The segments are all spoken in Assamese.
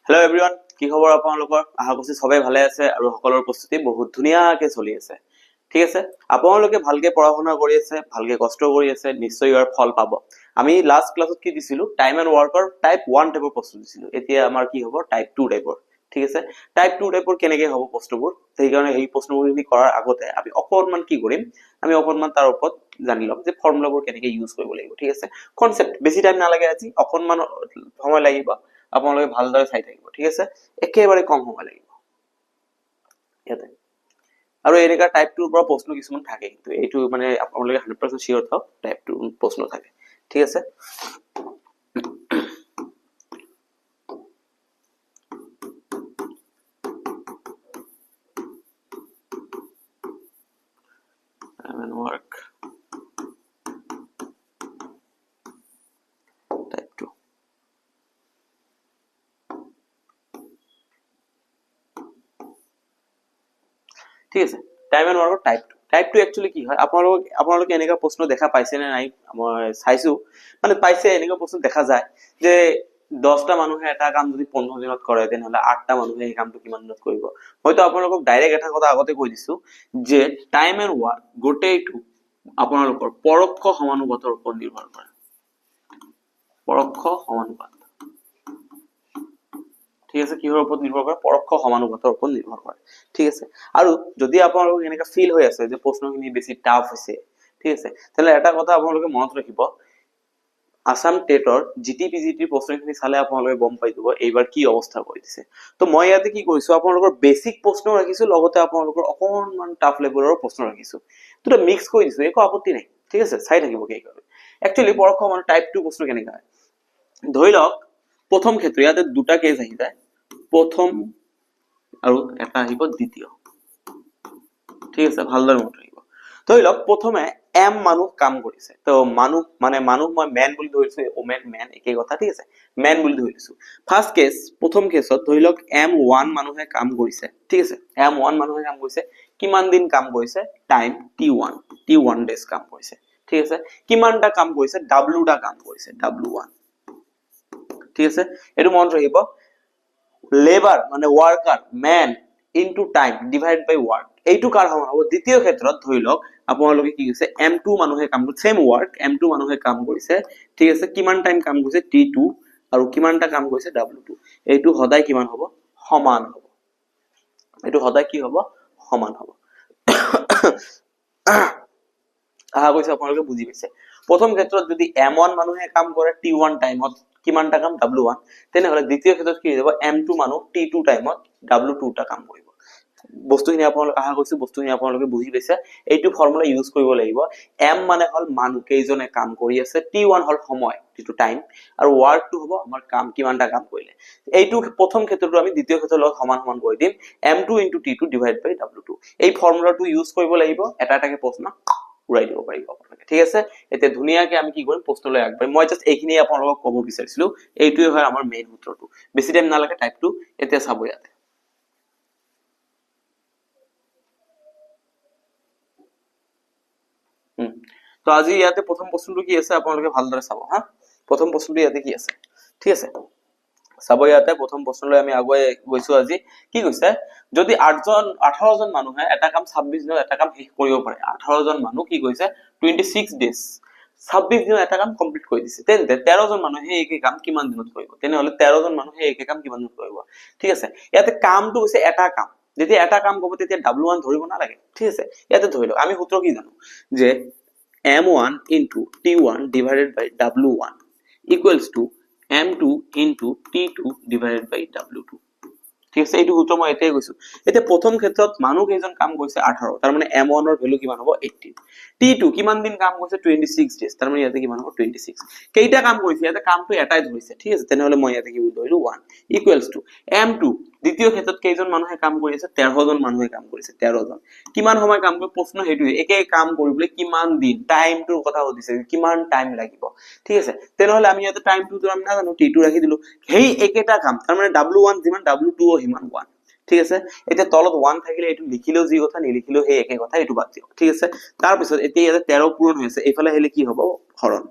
হেল্ল' এভৰিৱান, কি খবৰ আপোনালোকৰ? আশা কৰিছো সবেই ভালে আছে আৰু সকলোৰ প্ৰস্তুতি বহুত ধুনীয়াকে চলি আছে। ঠিক আছে, আপোনালোকে ভালকে পঢ়া শুনা কৰি আছে, ভালকে কষ্ট কৰি আছে, নিশ্চয় ইয়াৰ ফল পাব। আমি লাষ্ট ক্লাছত কি দিছিলো, টাইম এণ্ড ৱৰ্কৰ টাইপ 1 টাইপৰ প্ৰশ্ন দিছিলো। এতিয়া আমাৰ কি হ'ব, টাইপ 2 টাইপৰ। ঠিক আছে, টাইপ 2 টাইপৰ কেনেকে হ'ব প্ৰশ্নবোৰ, সেইকাৰণে এই প্ৰশ্নবোৰ কৰাৰ আগতে আমি অকণমান কি কৰিম, আমি অকণমান তাৰ ওপৰত জানি ল'ম যে ফৰ্মুলাবোৰ কেনেকে ইউজ কৰিব লাগিব। ঠিক আছে, কনসেপ্ট বেছি টাইম নালাগে, আজি অকণমান সময় লাগিব, আপোনালোকে ভালদৰে চাই থাকিব। ঠিক আছে, একেবাৰে কম সময় লাগিব ইয়াতে। আৰু এনেকা টাইপ 2 পৰা প্ৰশ্ন কিছুমান থাকে, কিন্তু এইটো মানে আপোনালোকে 100% শিওৰ থাকক টাইপ 2 প্ৰশ্ন থাকে। ঠিক আছে, work type 2 ঠিক আছে, টাইম এণ্ড ৱৰ্কৰ টাইপ 2। টাইপ 2 একচুয়ালি কি হয়, আপোনালোকে এনেকা প্ৰশ্ন দেখা পাইছে নে নাই, মই চাইছো মানে পাইছে। এনেকা প্ৰশ্ন দেখা যায় যে 10টা মানুহে এটা কাম যদি 15 দিনত কৰে, তেনেহলে 8টা মানুহে এই কামটো কিমান দিনত কৰিব। হয়তো আপোনালোকক ডাইৰেক্ট এটা কথা আগতে কৈ দিছো যে টাইম এণ্ড ৱৰ্ক গোটেইটো আপোনালোকৰ পৰোক্ষ সমানুপাতৰ ওপৰত নিৰ্ভৰ কৰে। পৰোক্ষ সমানুপাত, ঠিক আছে, কিহৰ ওপৰত নিৰ্ভৰ কৰে, পৰোক্ষ সমানুপাতৰ ওপৰত নিৰ্ভৰ কৰে। ঠিক আছে, আৰু যদি আপোনালোক এনেকা ফিল হৈ আছে যে প্ৰশ্নখিনি বেছি টাফ হৈছে, ঠিক আছে, তাহলে এটা কথা আপোনালোকে মনত ৰাখিব, আসাম টেটৰ জিটিপিজিটিৰ প্ৰশ্নখিনি চালে আপোনালোকে গম পাই যাব এইবাৰ কি অৱস্থা কৰি দিছে। তো মই ইয়াতে কি কৰিছো, আপোনালোকৰ বেসিক প্ৰশ্ন ৰাখিছো, লগতে আপোনালোকৰ অকণমান টাফ লেভেলৰ প্ৰশ্ন ৰাখিছো, দুটা মিক্স কৰি দিছো, একো আপত্তি নাই। ঠিক আছে, চাই থাকিব কি কৰে। একচুয়ালি পৰোক্ষ মানে টাইপ 2 প্ৰশ্ন কেনেকা হয়, ধৰি লওক প্ৰথম ক্ষেত্ৰ, ইয়াতে দুটা কেস আহি যায়, প্ৰথম আৰু এটা আহিব দ্বিতীয়। ঠিক আছে, ভালদৰে মনত ৰাখিব। ধৰি লওক প্ৰথমে এম মানুহ কাম কৰিছে, তো মানুহ মই মেন বুলি ধৰিছো, ওমেন মেন একেই কথা। ঠিক আছে, মেন বুলি ধৰিছো। ফাৰ্স্ট কেস, প্ৰথম কেসত ধৰি লওক M1 মানুহে কাম কৰিছে। ঠিক আছে, M1 মানুহে কাম কৰিছে, কিমান দিন কাম কৰিছে, টাইম T1 ডেজ কাম কৰিছে। ঠিক আছে, কিমানটা কাম কৰিছে, Wটা কাম কৰিছে, W1। ঠিক আছে, এইটো মনত ৰাখিব। লেবাৰ মানে worker, man into time divide বাই ওয়াৰ্ক, এইটো কাৰ সমান হ'ব। দ্বিতীয় ক্ষেত্ৰত ধৰি লওক আপোনালোকে কি কৈছে, M2 মানুহে কাম কৰিছে, সেম ওয়াৰ্ক, M2 মানুহে কাম কৰিছে। ঠিক আছে, কিমান টাইম কাম কৰিছে, T2, আৰু কিমানটা কাম কৰিছে, W2। এইটো সদায় কিমান হ'ব, সমান হ'ব। এইটো সদায় কি হ'ব, সমান হ'ব। আশা কৰিছো আপোনালোকে বুজি পাইছে। প্ৰথম ক্ষেত্ৰত যদি M1 মানুহে কাম কৰে T1 টাইমত, কিমানটা কাম, W1, তেনেহলে দ্বিতীয় ক্ষেত্ৰত কি হৈ যাব, M2 মানুহ T2 টাইমত W2টা কাম কৰিব। বস্তুখিনি আপোনালোকে আশা কৰিছো বস্তুখিনি আপোনালোকে বুজি পাইছে। এইটো ফৰ্মুলা ইউজ কৰিব লাগিব। M মানে হল মানুহ কেইজনে কাম কৰি আছে, T1 হল সময়, যিটো টাইম, আৰু ওয়াৰ্কটো হ'ব আমাৰ কাম, কিমানটা কাম কৰিলে। এইটো প্ৰথম ক্ষেত্ৰটো আমি দ্বিতীয় ক্ষেত্ৰৰ লগত সমান সমান কৰি দিম, M2 * T2 ডিভাইড বাই W2। এই ফৰ্মুলাটো ইউজ কৰিব লাগিব, এটা এটাকে প্ৰশ্ন উৰাই দিব পাৰিব আপোনালোকে। ঠিক আছে, এতিয়া ধুনীয়াকে আমি কি কৰিম, প্ৰশ্নলৈ আগবাঢ়িম। মই জাস্ট এইখিনি আপোনালোকক ক'ব বিচাৰিছিলো, এইটোৱে হয় আমাৰ মেইন সূত্ৰটো। বেছি টাইম নালাগে টাইপ 2। এতিয়া চাব ইয়াতে, তো আজি ইয়াতে প্ৰথম প্ৰশ্নটো কি আছে আপোনালোকে ভালদৰে চাব হা। প্ৰথম প্ৰশ্নটো ইয়াতে কি আছে, ঠিক আছে, চাব ইয়াতে। প্ৰথম প্ৰশ্নলৈ আমি আগুৱাই গৈছো। আজি কি কৈছে, যদি 18 জন মানুহে এটা কাম 26 দিনত এটা কাম শেষ কৰিব পাৰে, 18 জন মানুহ কি কৈছে 26 ডেজ 26 দিনত এটা কাম কমপ্লিট কৰি দিছে, তেন্তে 13 জন মানুহে একে কাম কিমান দিনত কৰিব, তেনেহলে 13 জন মানুহে একে কাম কিমান দিনত কৰিব। ঠিক আছে, ইয়াতে কামটো হৈছে এটা কাম, যেতিয়া এটা কাম কৰিব তেতিয়া W1 ধৰিব নালাগে। ঠিক আছে, ইয়াতে ধৰি লওক আমি সূত্ৰ কি জানো, যে M1 * T1 divided by W1 equals to M2 * T2 divided by W2। ঠিক আছে, এইটো সূত্ৰ মই এটাই কৈছো। এতিয়া প্ৰথম ক্ষেত্ৰত মানুহ কেইজন কাম কৰিছে 18, তাৰ মানে M1 ৰ ভ্যালু কিমান হ'ব, 18। T2 কিমান দিন কাম কৰিছে, 26 ডেজ, তাৰ মানে ইয়াতে কিমান হ'ব, 26। কেইটা কাম কৰিছে, ইয়াতে কামটো এটাই ধৰিছে। ঠিক আছে, তেনেহলে মই ইয়াতে কি ধৰিলো, 1 equals to M2, দ্বিতীয় ক্ষেত্ৰত কেইজন মানুহে কাম কৰি আছে, 13 জন মানুহে কাম কৰিছে, 13 জন। কিমান সময় কাম কৰিব, প্ৰশ্ন সেইটোৱে, একে কাম কৰিবলৈ কিমান দিন, টাইমটোৰ কথা সুধিছে, কিমান টাইম লাগিব। ঠিক আছে, তেনেহলে আমি ইয়াতে টাইমটো আমি নাজানো, T2 ৰাখি দিলো। সেই একেটা কাম, তাৰ মানে W1 যিমান, W2 সিমান 1। ঠিক আছে, এতিয়া তলত 1 থাকিলে এইটো লিখিলেও যি কথা, নিলিখিলেও সেই একে কথা, এইটো বাদ দিয়ক। ঠিক আছে, তাৰ পিছত এতিয়া ইয়াতে 13 পূৰণ হৈ আছে, এইফালে আহিলে কি হ'ব, হৰণ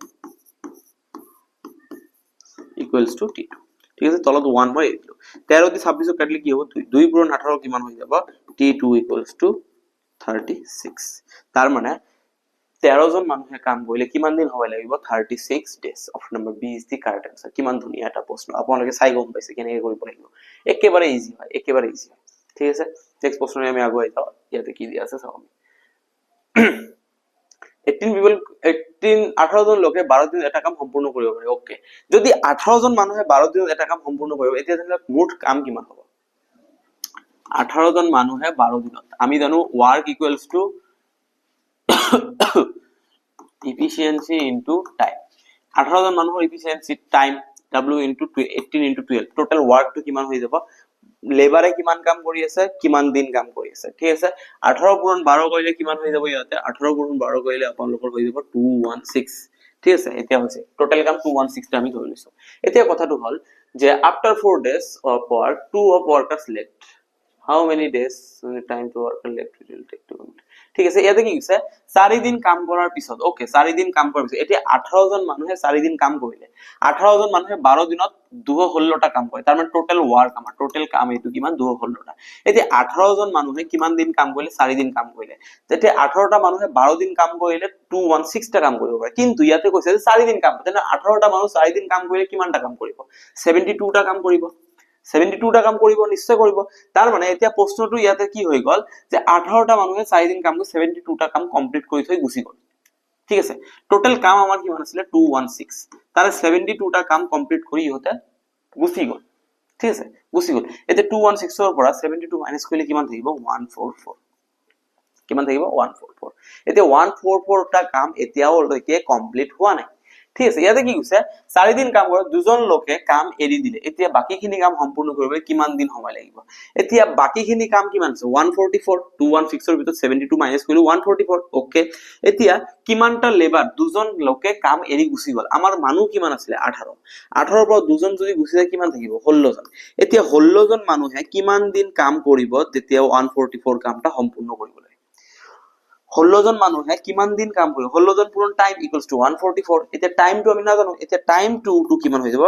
equals to T2। ঠিক আছে তলত 1 মই এৰি দিলো 13 দি 26 কাটলে কি হ'ব 2 2 পূৰণ 18 কিমান হৈ যাব t2 = 36 তাৰ মানে 13 জন মানুহে কাম কৰিলে কিমান দিন হ'ব লাগিব 36 days option number B is the correct answer কিমান ধুনীয়া এটা প্ৰশ্ন আপোনালোকে চাই গম পাইছে কেনেকৈ কৰিব লাগিব একেবাৰে ইজি হয় ঠিক আছে নেক্সট প্ৰশ্নলৈ আমি আগুৱাই যাওঁ ইয়াতে কি দিয়া আছে চাওঁ 18 জন লোকে 12 দিনত এটা কাম সম্পূৰ্ণ কৰিব পাৰে ওকে যদি 18 জন মানুহে 12 দিনত এটা কাম সম্পূৰ্ণ কৰিব এতিয়া তেনে মুঠ কাম কিমান হ'ব 18 জন মানুহে 12 দিনত আমি জানো work equals to efficiency into time 18 জন মানুহৰ efficiency time w into 18 into 12 total work to কিমান হৈ যাব লেবাৰে কিমান কাম কৰি আছে কিমান দিন কাম কৰি আছে ঠিক আছে 18 পূৰণ 12 কৰিলে কিমান হৈ যাব ইয়াতে 18 পূৰণ 12 কৰিলে আপোনালোকৰ হৈ যাব 216 ঠিক আছে এতিয়া হৈছে টোটাল কাম 216 টা আমি ধৰি লৈছো এতিয়া কথাটো হল যে after 4 days of work two of workers left how many days time to work left it will take to complete ঠিক আছে ইয়াতে কি হৈছে 4 দিন কাম কৰাৰ পিছত ওকে 4 দিন কাম কৰাৰ পিছত এতিয়া 18 জন মানুহে 4 দিন কাম কৰিলে 18 জন মানুহে 12 দিনত 216 টা কাম কৰে তাৰ মানে টোটাল ওয়াৰ্ক আমাৰ টোটাল কাম এইটো কিমান 216 টা এতিয়া 18 জন মানুহে কিমান দিন কাম কৰিলে 4 দিন কাম কৰিলে তেতিয়া 18 টা মানুহে 12 দিন কাম কৰিলে 216 টা কাম কৰিব পাৰে কিন্তু ইয়াতে কৈছে যে 4 দিন কাম তেনে 18 টা মানুহ 4 দিন কাম কৰিলে কিমান টা কাম কৰিব 72 টা কাম কৰিব 72 টা কাম কৰিব নিশ্চয় কৰিব তাৰ মানে এতিয়া প্ৰশ্নটো ইয়াতে কি হৈ গল যে 18 টা মানুহে 4 দিন কাম কৰি 72 টা কাম কমপ্লিট কৰি থৈ গুছি গল ঠিক আছে টোটাল কাম আমাৰ কিমান আছিল 216 তাৰে 72 টা কাম কমপ্লিট কৰি ইহতে গুছি গল ঠিক আছে গুছি গল এতিয়া 216 ৰ পৰা 72 মাইনাস কৰিলে কিমান থাকিব 144 কিমান থাকিব 144 এতিয়া 144 টা কাম এতিয়াও লৈকে কমপ্লিট হোৱা নাই ঠিক আছে ইয়াতে কি কৈছে 4 দিন কাম কৰে দুজন লোকে কাম এৰি দিলে এতিয়া বাকিখিনি কাম সম্পূৰ্ণ কৰিবলৈ কিমান দিন সময় লাগিব এতিয়া বাকিখিনি কাম কিমান আছে 144 216 ৰ ভিতৰত 72 মাইনাস কৰিলে 144 ওকে এতিয়া কিমানটা লেবাৰ দুজন লোকে কাম এৰি গুছি গল আমাৰ মানুহ কিমান আছিল 18 18 ৰ পৰা দুজন যদি গুছি যায় কিমান থাকিব 16 জন এতিয়া 16 জন মানুহে কিমান দিন কাম কৰিব তেতিয়া 144 কামটা সম্পূৰ্ণ কৰিব 16 জন মানুহে কিমান দিন কাম কৰিব 16 জন পূৰণ টাইম ইকুয়ালস টু 144 এতিয়া টাইমটো আমি না জানো এতিয়া টাইম টু কিমান হৈ যাব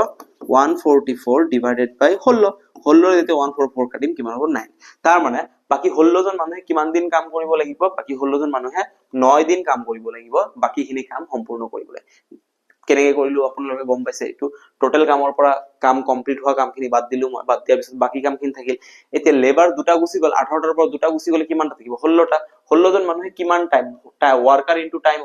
144 ডিভাইডেড বাই 16 16 যেতিয়া 144 কাটিম কিমান হ'ব 9 তাৰ মানে বাকি 16 জন মানুহে কিমান দিন কাম কৰিব লাগিব বাকি 16 জন মানুহে 9 দিন কাম কৰিব লাগিব বাকিখিনি কাম সম্পূৰ্ণ কৰিবলৈ কেনেকৈ কৰিলো আপোনালোকে গম পাইছে এটো টোটাল কামৰ পৰা কাম কমপ্লিট হোৱা কামখিনি বাদ দিলো মই বাদ দিয়াৰ পিছত বাকি কামখিনি থাকিল এতিয়া লেবাৰ দুটা গুছি গল 18 টাৰ পৰা দুটা গুছি গলে কিমান থাকিব 16 টা 16 জন মানুহে কিমান টাইম ওয়ার্কার ইনটু টাইম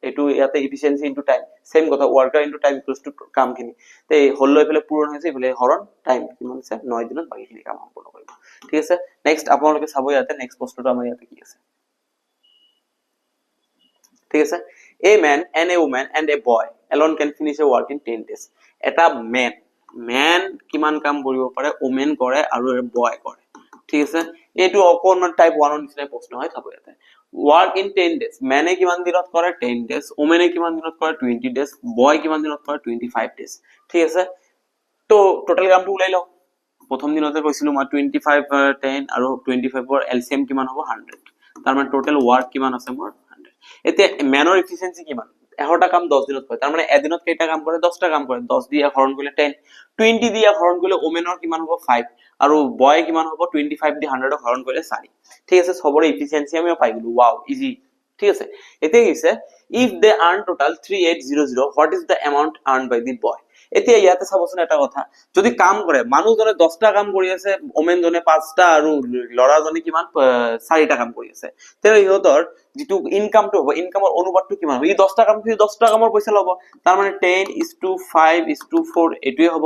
এটো ইয়াতে এফিশিয়েন্সি ইনটু টাইম সেম কথা worker into time equals to কামখিনি তে 16 এফালে পূৰণ হৈছে এফালে হৰণ টাইম কিমান আছে 9 দিনত বাকিখিনি কাম সম্পূৰ্ণ কৰিব ঠিক আছে নেক্সট আপোনালোকে চাব ইয়াতে নেক্সট প্ৰশ্নটো আমাৰ ইয়াতে কি আছে ঠিক আছে a man and a woman and a boy alone can finish a work in 10 days এটা man কিমান কাম কৰিব পাৰে woman কৰে আৰু boy কৰে ঠিক আছে এটো অকনমান টাইপ 1 ৰ নিচিনা প্ৰশ্ন হয় চাব ইয়াতে work in 10 days man এ কিমান দিনত কৰে 10 days woman এ কিমান দিনত কৰে 20 days boy কিমান দিনত কৰে 25 days ঠিক আছে তো টোটাল কামটো উলাই লও প্ৰথম দিনতে কৈছিলো মই 25 10 আৰু 25 ৰ এলসিএম কিমান হ'ব 100 তাৰ মানে টোটাল ওয়াৰ্ক কিমান আছে মোৰ 100 এতিয়া ম্যানৰ এফিশিয়েন্সি কিমান 11টা কাম 10 দিনত কৰে তাৰ মানে এদিনত কেইটা কাম কৰে 10টা কাম কৰে 10 দিয়া হৰণ কৰিলে 10 20 দিয়া হৰণ কৰিলে ওমেনৰ কিমান হ'ব 5 আৰু বয় কিমান হ'ব 25 দি 100 ক হৰণ কৰিলে 4 ঠিক আছে সবৰে এফিশিয়েন্সি আমি পাই গলো ওয়াও ইজি ঠিক আছে এতিয়া কিছে if they earn total 3800 what is the amount earned by the boy এতিয়া ইয়াতে চাবচোন এটা কথা যদি কাম কৰে মানুহজনে 10টা কাম কৰি আছে ওমেন জনে 5টা আৰু লৰাজনে কিমান 4টা কাম কৰি আছে তেনে ইহতৰ যেটো ইনকামটো হ'ব ইনকামৰ অনুপাতটো কিমান হ'ব ই 10টা কাম কৰি 10টা কামৰ পইচা ল'ব তাৰ মানে 10:5:4 এটোই হ'ব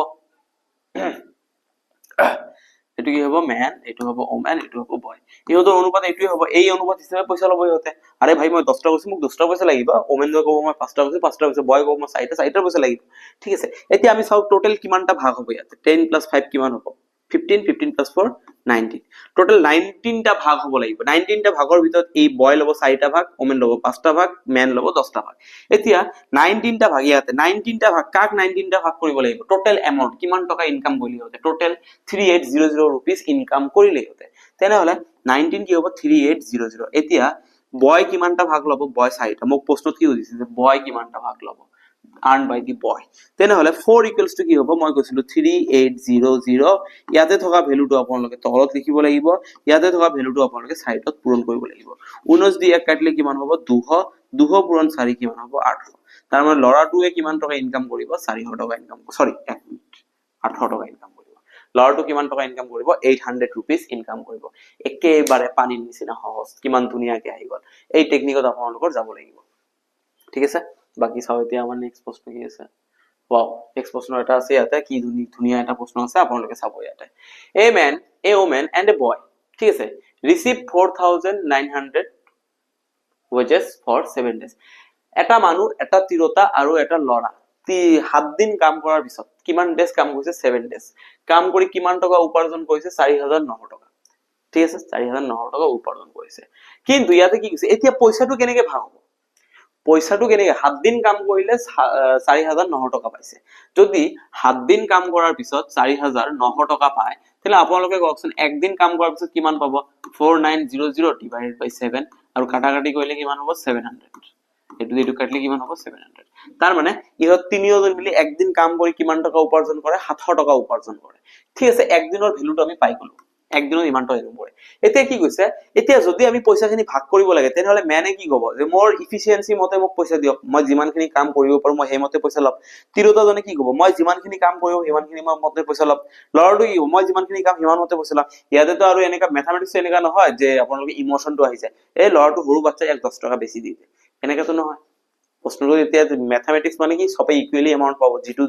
এটো কি হ'ব ম্যান এটো হ'ব ওম্যান এটো হ'ব বয় ইহতৰ অনুপাত এটোই হ'ব এই অনুপাত হিচাপে পইচা ল'ব ইহতে আরে ভাই মই 10টা কৈছো মোক 10টা পইচা লাগিব ওমেন জনে ক'ব মই 5টা কৈছো 5টা কৈছো বয় ক'ব মই 4টা পইচা লাগিব ঠিক আছে এতিয়া আমি চাও টোটাল কিমানটা ভাগ হ'ব ইয়াতে 10 + 5 কিমান হ'ব 15 15 + 4 19 টোটাল 19 টা ভাগ হ'ব লাগিব 19 টা ভাগৰ ভিতৰত এই বয় ল'ব 4টা ভাগ ওমেন ল'ব 5টা ভাগ ম্যান ল'ব 10টা ভাগ এতিয়া 19 টা ভাগ ইয়াতে 19 টা ভাগ কাক 19 টা ভাগ কৰিব লাগিব টোটাল এমাউন্ট কিমান টকা ইনকাম কৰিলে হতে টোটাল 3800 rupees ইনকাম কৰিলে হতে তেনে হলে 19 কি হ'ব 3800 এতিয়া বয় কিমানটা ভাগ ল'ব বয় 4টা মোক প্ৰশ্নত কি হৈছে যে বয় কিমানটা ভাগ ল'ব earned by the boy তেনেহলে 4 equals to কি হ'ব মই কৈছিলো 3800 ইয়াতে থকা ভ্যালুটো আপোনালোকে তলত লিখিব লাগিব ইয়াতে থকা ভ্যালুটো আপোনালোকে সাইডত পূৰণ কৰিব লাগিব 19 দি 1 কাটিলে কিমান হ'ব 200 200 পূৰণ 4 কিমান হ'ব 800 তাৰ মানে লৰাটোৱে কিমান টকা ইনকাম কৰিব 400 টকা ইনকাম সৰি 800 টকা ইনকাম কৰিব লৰাটো কিমান টকা ইনকাম কৰিব 800 rupees ইনকাম কৰিব একেবাৰে পানীৰ নিচিনা সহজ কিমান ধুনিয়াকে আহি গল এই টেকনিকত আপোনালোকৰ যাব লাগিব ঠিক আছে বাকি চাও এতিয়া আমাৰ নেক্সট প্ৰশ্ন কি আছে ওয়াও নেক্সট প্ৰশ্ন এটা আছে ইয়াতে কি ধুনিয়া এটা প্ৰশ্ন আছে আপোনালোকে চাব ইয়াতে a woman and a boy ঠিক আছে receive 4900 wages for 7 days এটা মানুহ এটা তিৰোতা আৰু এটা লৰা 7 দিন কাম কৰাৰ পিছত কিমান ডেজ কাম কৰিছে 7 ডেজ কাম কৰি কিমান টকা উপাৰ্জন কৰিছে 4900 টকা ঠিক আছে 4900 টকা উপাৰ্জন কৰিছে কিন্তু ইয়াতে কি কৈছে এতিয়া পইচাটো কেনেকৈ ভাগ হ'ব পইচাটো কেনেকৈ 7 দিন কাম কৰিলে 4900 টকা পাইছে যদি 7 দিন কাম কৰাৰ পিছত 4900 টকা পায় তেলে আপোনালোকে কওকচোন এক দিন কাম কৰাৰ পিছত কিমান পাব 4900 divided by 7 আৰু কাটাকাটি কৰিলে কিমান হ'ব 700 এটু কাটলে কিমান হ'ব 700 তাৰ মানে ইহত তিনিজন মিলি একদিন কাম কৰি কিমান টকা উপাৰ্জন কৰে 700 টকা উপাৰ্জন কৰে ঠিক আছে একদিনৰ ভ্যালুটো আমি পাই গলো একদিনৰ ইমান টকা ইনকাম কৰে এতিয়া কি কৈছে এতিয়া যদি আমি পইচাখিনি ভাগ কৰিব লাগে তেনেহলে মেনে কি কব যে মোৰ ইফিশিয়েন্সি মতে মোক পইচা দিয়ক মই যিমানখিনি কাম কৰিব পাৰো মই হেমতে পইচা লম তিৰোতাজনে কি কব মই যিমানখিনি কাম কৰিব সিমানখিনি মই মতে পইচা লম লৰাটো কি মই যিমানখিনি কাম সিমান মতে পইচা লম ইয়াতে তো আৰু এনেকা ম্যাথমেটিক্স এনেকা নহয় যে আপোনালোকে ইমোশনটো আহি যায় এই লৰাটো সৰু বাচ্চা 10 টকা বেছি দি দিয়ে এনেকা তো নহয় প্ৰশ্নটো এতিয়া ম্যাথমেটিক্স মানে কি সবে ইকুৱেলি এমাউন্ট পাব যেটো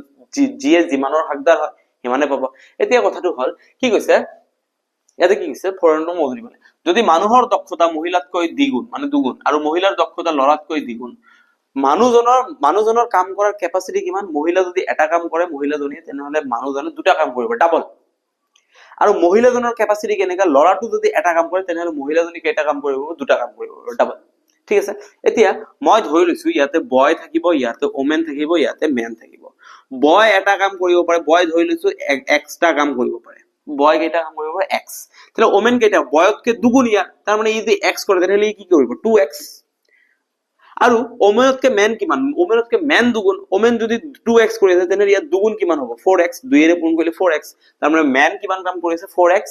জিয়ে যিমানৰ হকদাৰ হয় সিমানে পাব এতিয়া কথাটো হল কি কৈছে ইয়াতে কি কৈছে ফৰেনৰ মজুৰি মানে যদি মানুহৰ দক্ষতা মহিলাতকৈ দ্বিগুণ মানে দুগুণ আৰু মহিলাৰ দক্ষতা লৰাতকৈ দ্বিগুণ মানুহজনৰ কাম কৰাৰ ক্যাপাসিটি কিমান মহিলা যদি এটা কাম কৰে মহিলাজনী তেনেহলে মানুহজনে দুটা কাম কৰিব ডাবল আৰু মহিলাজনৰ ক্যাপাসিটি কেনেকা লৰাটো যদি এটা কাম কৰে তেনেহলে মহিলাজনী কেইটা কাম কৰিব দুটা কাম কৰিব ডাবল ঠিক আছে এতিয়া মই ধৰি লৈছো ইয়াতে বয় থাকিব ইয়াতে ওমেন থাকিব ইয়াতে মেন থাকিব বয় এটা কাম কৰিব পাৰে বয় ধৰি লৈছো এক্সট্ৰা কাম কৰিব পাৰে বয় কেইটা কাম কৰিব x তাহলে ওমেন কেইটা বয়তকে দুগুণ ইয়াৰ তাৰ মানে যদি x কৰে তাহলে কি কৰিব 2x আৰু ওমেনতকে মেন কিমান ওমেনতকে মেন দুগুণ ওমেন যদি 2x কৰিছে তেনে ইয়াত দুগুণ কিমান হ'ব 4x 2 এৰে পূৰণ কৰিলে 4x তাৰ মানে মেন কিমান কাম কৰিছে 4x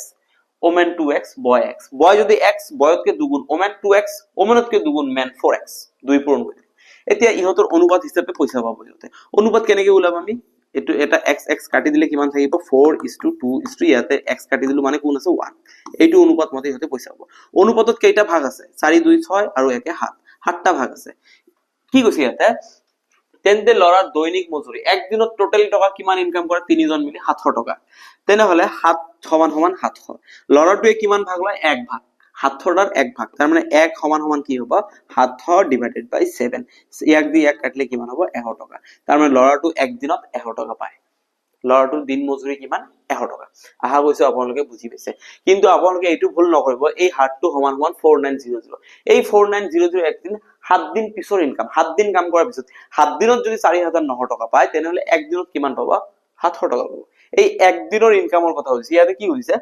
ওমেন 2x বয় x বয় যদি x বয়তকে দুগুণ ওমেন 2x ওমেনতকে দুগুণ মেন 4x 2 পূৰণ কৰিলে এতিয়া ইহতৰ অনুপাত হিচাপে পইচা পাব ইহতে অনুপাত কেনেকৈ উলাম আমি এটো এটা x x কাটি দিলে কিমান থাকিব 4:2 ইয়াতে x কাটি দিলু মানে কোন আছে 1 এইটো অনুপাত মতে হতে পইচা হ'ব অনুপাতত কেইটা ভাগ আছে 4 2 6 আৰু একে 7 7টা ভাগ আছে কি কৈছে ইয়াতে তেন্তে লৰাৰ দৈনিক মজুৰি একদিনত টোটাল টকা কিমান ইনকাম কৰে তিনিজন মিলি 700 টকা তেনেহলে 7 সমান সমান 700 লৰাটোৱে কিমান ভাগ লয় এক ভাগ 700টাৰ এক ভাগ তাৰ মানে 1 সমান সমান কি হ'ব 700 ডিভাইডেড বাই 7 ইয়াক দি এক কাটলে কিমান হ'ব 100 টকা তাৰ মানে লৰাটো এক দিনত 100 টকা পায় লৰাটোৰ দিন মজুৰি কিমান 100 টকা আহা গৈছে আপোনালোকে বুজি পাইছে কিন্তু আপোনালোকে এইটো ভুল নকৰিব এই হাৰটো সমান সমান 4900 এই 4900 একদিন 7 দিন পিছৰ ইনকাম 7 দিন কাম কৰাৰ পিছত 7 দিনত যদি 4900 টকা পায় তেনেহলে এক দিনত কিমান পাবা 700 টকা পাব এই এক দিনৰ ইনকামৰ কথা হৈছে ইয়াতে কি হৈছে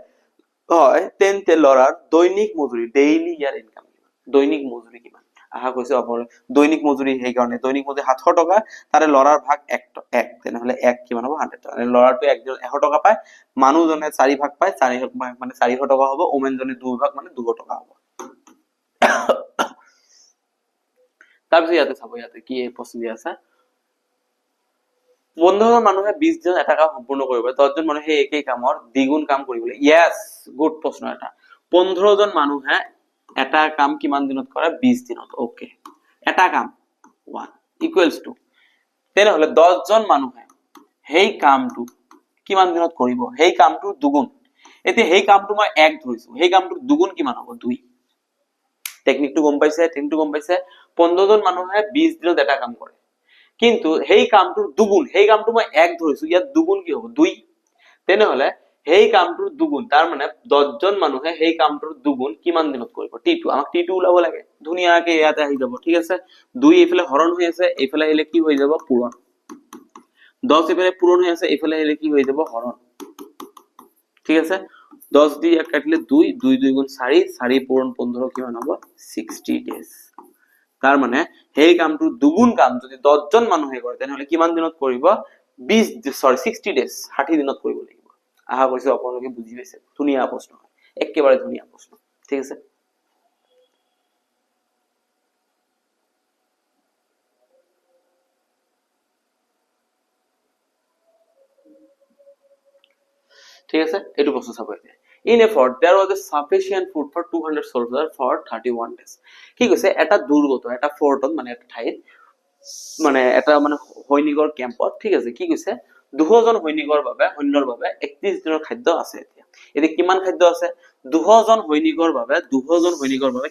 হয় তেন্তে লৰাৰ দৈনিক মজুৰি ডেইলি ইয়াৰ ইনকাম দৈনিক মজুৰি কিমান আহা কৈছে আপোনালোকে দৈনিক মজুৰি সেই কাৰণে দৈনিক মজুৰি 700 টকা তাৰে লৰাৰ ভাগ 1 তেনেহলে 1 কিমান হ'ব 100 টকা লৰাটো একদিন 100 টকা পায় মানুহজনে 4 ভাগ পায় 4 ভাগ মানে 400 টকা হ'ব ওমেনজনে 2 ভাগ মানে 200 টকা হ'ব তাৰপিছত ইয়াতে চাব ইয়াতে কি এই প্ৰশ্ন দিয়া আছে 15জন মানুহে 20 জন এটা কাম সম্পূৰ্ণ কৰিব 10 জন মানুহে একেই কামৰ দ্বিগুণ কাম কৰিবলৈ ইয়েস গুড প্ৰশ্ন এটা 15জন মানুহে এটা কাম কিমান দিনত কৰে 20 দিনত ওকে এটা কাম 1 ইকুৱেলস টু তেনেহলে 10 জন মানুহে হেই কামটো কিমান দিনত কৰিব হেই কামটো দুগুণ এতে হেই কামটো মই 1 ধৰিছো হেই কামটো দুগুণ কিমান হ'ব 2 টেকনিকটো গম পাইছে 15 জন মানুহে 20 দিনত এটা কাম কৰে কিন্তু হেই কামটোৰ দুগুণ হেই কামটো মই 1 ধৰিছো ইয়াত দুগুণ কি হ'ব 2 তেনেহলে হেই কামটোৰ দুগুণ তাৰ মানে 10 জন মানুহে হেই কামটোৰ দুগুণ কিমান দিনত কৰিব t2 আমাক t2 উলাব লাগে ধুনিয়াকে ইয়াতে আহি যাব ঠিক আছে 2 এইফালে হৰণ হৈ আছে এইফালে আহিলে কি হৈ যাব পূৰণ 10 এইফালে পূৰণ হৈ আছে এইফালে আহিলে কি হৈ যাব হৰণ ঠিক আছে 10 দি এক কাটলে 2 2 2 গুণ 4 4 পূৰণ 15 কিমান হ'ব 60 ডেজ তাৰ মানে সেই কামটো দুগুণ কাম যদি 10 জন মানুহে কৰে তেনেহলে কিমান দিনত কৰিব 60 ডেজ 60 দিনত কৰিব লাগিব আশা কৰিছো আপোনালোকে বুজি পাইছে ধুনীয়া প্ৰশ্ন একেবাৰে ধুনীয়া প্ৰশ্ন ঠিক আছে ঠিক আছে এইটো প্ৰশ্ন চাব এতিয়া In a fort, there was a sufficient food for 200 soldiers for 31 days. কি কৈছে এটা দুৰ্গত এটা ফৰ্টত মানে এটা ঠাইত মানে এটা মানে সৈনিকৰ কেম্পত ঠিক আছে কি কৈছে 200 জন সৈনিকৰ বাবে সৈন্যৰ বাবে 31 দিনৰ খাদ্য আছে এতিয়া এতিয়া কিমান খাদ্য আছে 200 জন সৈনিকৰ বাবে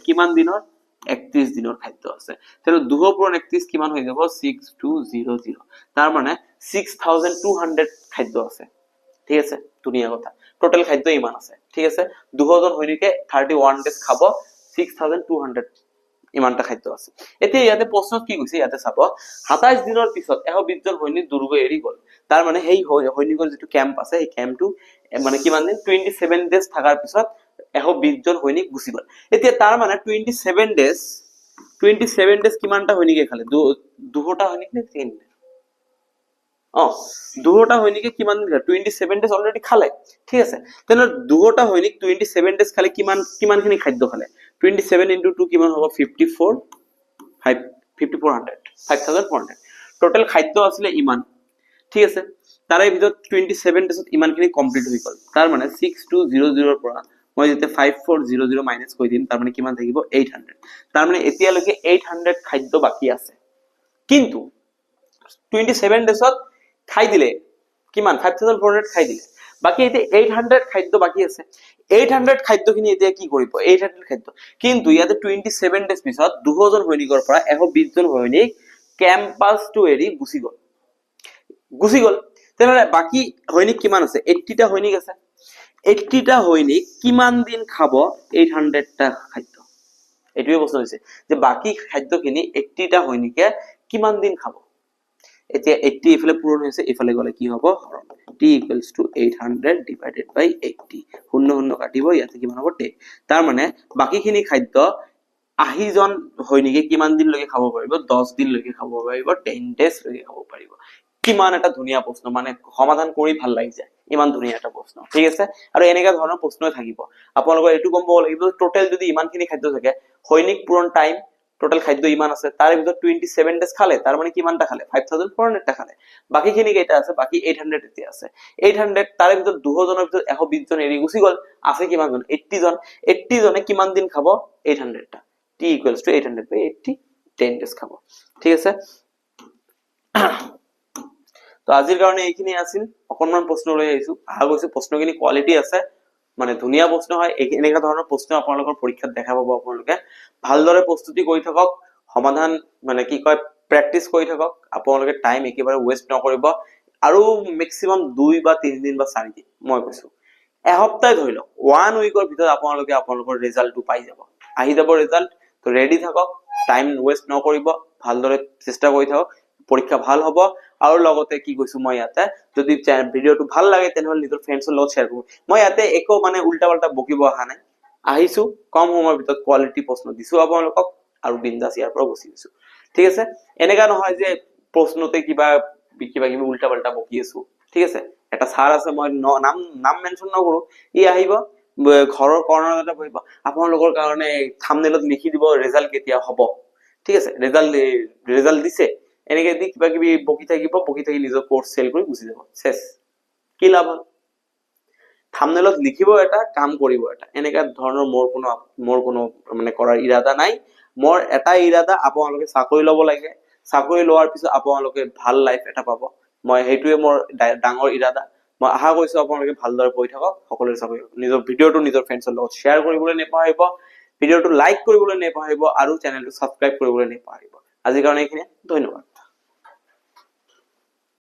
কিমান দিনৰ 31 দিনৰ খাদ্য আছে তেনে 200 পূৰণ 31 কিমান হৈ যাব 6200 তাৰ মানে 6200 খাদ্য আছে ঠিক আছে ধুনীয়া কথা টোটাল খাদ্য ইমান আছে ঠিক আছে 200 জন সৈনিকে 31 ডেজ খাব 6200 ইমানটা খাদ্য আছে এতিয়া ইয়াতে প্ৰশ্ন কি কৈছে ইয়াতে চাব 27 দিনৰ পিছত 120 জন সৈনিক দুৰ্গ এৰি গল তাৰ মানে সেই সৈনিকৰ যেটো ক্যাম্প আছে এই ক্যাম্পটো মানে কিমান দিন 27 ডেজ থাকাৰ পিছত 120 জন সৈনিক গুচি গল এতিয়া তাৰ মানে 27 ডেজ কিমানটা সৈনিকে খালে দুটা সৈনিক নে তিন দুটা সৈনিকে কিমান দিন 27 ডেজ অলৰেডি খালে ঠিক আছে তেনে দুটা সৈনিক 27 ডেজ খালে কিমানখিনি খাদ্য খালে 27 into 2 কিমান হ'ব 5400 টোটাল খাদ্য আছিল ইমান ঠিক আছে তাৰে ভিতৰত 27 ডেজত ইমানখিনি কমপ্লিট হৈ গল তাৰ মানে 6200 ৰ পৰা মই যেতে 5400 মাইনাস কৰি দিম তাৰ মানে কিমান থাকিব 800 তাৰ মানে এতিয়া লৈকে 800 খাদ্য বাকি আছে কিন্তু 27 ডেজত খাই দিলে কিমান 5400 খাই দিলে বাকি এতে 800 খাদ্য বাকি আছে 800 খাদ্যখিনি এতিয়া কি কৰিব 800 খাদ্য কিন্তু ইয়াতে 27 ডেজ পিছত 200 জন সৈনিকৰ পৰা 120 জন সৈনিক ক্যাম্পাস টু এৰি গুচি গল তেনেহলে বাকি সৈনিক কিমান আছে 80 টা সৈনিক আছে 80 টা সৈনিক কিমান দিন খাব 800 টা খাদ্য এটোৱে প্ৰশ্ন হৈছে যে বাকি খাদ্যখিনি 80 টা সৈনিকে কিমান দিন খাব এতিয়া 80 ইফালে পূৰণ হৈছে ইফালে গলে কি হ'ব t = 800 divided by 80 শূন্য শূন্য কাটিব ইয়াতে কিমান হ'ব 10 তাৰ মানে বাকিখিনি খাদ্য 80 জন সৈনিকে কিমান দিন লৈকে খাব পাৰিব 10 দিন লৈকে খাব পাৰিব 10 ডেজ লৈকে খাব পাৰিব কিমান এটা ধুনীয়া প্ৰশ্ন মানে সমাধান কৰি ভাল লাগি যায় ইমান ধুনীয়া এটা প্ৰশ্ন ঠিক আছে আৰু এনেকা ধৰণৰ প্ৰশ্নই থাকিব আপোনালোকৰ এটো গম পাব লাগিব টোটাল যদি ইমানখিনি খাদ্য থাকে সৈনিক পূৰণ টাইম টোটাল খাদ্য ইমান আছে তাৰে ভিতৰত 27 ডেজ খালে তাৰ মানে কিমানটা খালে 5400 টা খালে বাকিখিনি কেইটা আছে বাকি 800 এতিয়া আছে 800 তাৰে ভিতৰত 200 জনৰ ভিতৰত 120 জন এৰি গুচি গল আছে কিমান জন 80 জনে কিমান দিন খাব 800 টা t = 800 by 80 10 ডেজ খাব ঠিক আছে তো আজিৰ কাৰণে এইখিনি আছিল অকনমান প্ৰশ্ন লৈ আইছো আহা গৈছে প্ৰশ্নখিনি কোৱালিটি আছে মানে ধুনীয়া প্ৰশ্ন হয় এনেকা ধৰণৰ প্ৰশ্ন আপোনালোকৰ পৰীক্ষাত দেখা পাব আপোনালোকে ভালদৰে প্ৰস্তুতি কৰি থাকক সমাধান মানে কি কয় প্ৰেক্টিস কৰি থাকক আপোনালোকে টাইম একেবাৰে ওয়েস্ট নকৰিব আৰু ম্যাক্সিমাম 2 বা 3 দিন বা 4 দিন মই কৈছো এসপ্তাহ ধৰি লওক 1 উইকৰ ভিতৰত আপোনালোকৰ ৰিজাল্টটো পাই যাব আহি যাব ৰিজাল্ট তো ৰেডি থাকক টাইম ওয়েস্ট নকৰিব ভালদৰে চেষ্টা কৰি থাকক পৰীক্ষা ভাল হ'ব আৰু লগতে কি কৈছো মই ইয়াতে যদি ভিডিওটো ভাল লাগে তেনেহলে নিজৰ ফ্ৰেণ্ডছৰ লগত শেয়াৰ কৰক মই ইয়াতে একো মানে উল্টা পাল্টা বকিব অহা নাই আহিছো কম সময়ৰ ভিতৰত কোৱালিটি প্ৰশ্ন দিছো আপোনালোকক আৰু বিন্দাস ইয়াৰ পৰা গুছি গৈছো ঠিক আছে এনেকা নহয় যে প্ৰশ্নতে কিবা উল্টা পাল্টা বকি আছো ঠিক আছে এটা সাৰ আছে মই নাম মেনশন নকৰো ই আহিব ঘৰৰ কৰ্ণাৰতে বহিব আপোনালোকৰ কাৰণে থাম্বনেলত লিখি দিব ৰিজাল্ট কেতিয়া হ'ব ঠিক আছে ৰিজাল্ট দিছে এনেকে দি কিবা কিবি বকি থাকি নিজৰ কোৰ্স সেল কৰি গুছি যাব শেষ কি লাভ থাম্বনেলত লিখিব এটা কাম কৰিব এটা এনেকা ধৰণৰ মোৰ কোনো মানে কৰাৰ ইৰাদা নাই মোৰ এটা ইৰাদা আপোনালোকে চাকৰি ল'ব লাগে চাকৰি লোৱাৰ পিছত আপোনালোকে ভাল লাইফ এটা পাব মই হেইটোৱে মোৰ ডাঙৰ ইৰাদা মই আশা কৰিছো আপোনালোকে ভালদৰে পঢ়ি থাকক সকলোৰে চাকৰি নিজৰ ভিডিওটো নিজৰ ফ্ৰেণ্ডছৰ লগত শ্বেয়াৰ কৰিবলৈ নেপাহৰিব ভিডিওটো লাইক কৰিবলৈ নেপাহৰিব আৰু চেনেলটো সাবস্ক্ৰাইব কৰিবলৈ নেপাহৰিব আজিৰ কাৰণে এইখিনি ধন্যবাদ